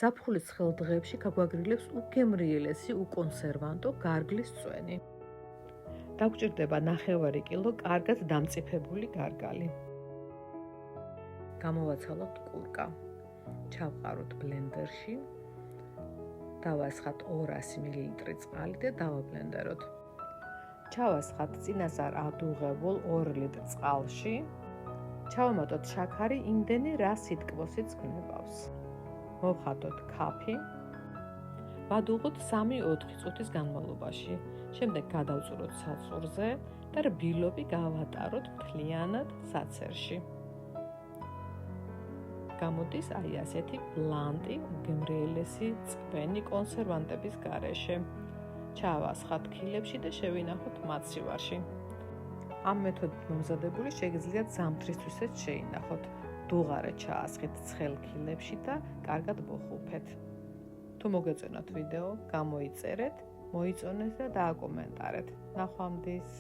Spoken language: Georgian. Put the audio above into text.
ზაფხულის ცხელ დღეებში გაგვაგრილებს უგემრიელესი უკონსერვანტო გარგლის წვენი. დაგვჭირდება 1/2 კილო კარგად დამწიფებული გარგალი. გამოვაცალოთ კურკა. ჩავყაროთ ბლენდერში. დავასხათ 200 მl წყალი და დავაბლენდეროთ. ჩავასხათ წინასწარ ადუღებულ 2 ლიტრ წყალში. ჩავამატოთ შაქარი იმდენი, რა სიტკბოსიც გნებავს. მოვხატოთ ქაფი. ვადუღოთ 3-4 წუთის განმავლობაში. შემდეგ გადავწუროთ საწურზე და რბილობი გავატაროთ მთლიანად საცერში. გამოდის აი ასეთი ბლანტი, უგემრიელესი წვენი კონსერვანტების გარეშე. ჩავასხათ ქილებში და შევინახოთ მაცივარში. ამ მეთოდით მომზადებული შეგიძლიათ ზამთრისთვისაც შეინახოთ. დუღარე ჩაასხეთ ცხელ ქილებში და კარგად მოხუფეთ. თუ მოგეწონათ ვიდეო, გამოიწერეთ, მოიწონეთ და დააკომენტარეთ. ნახვამდის.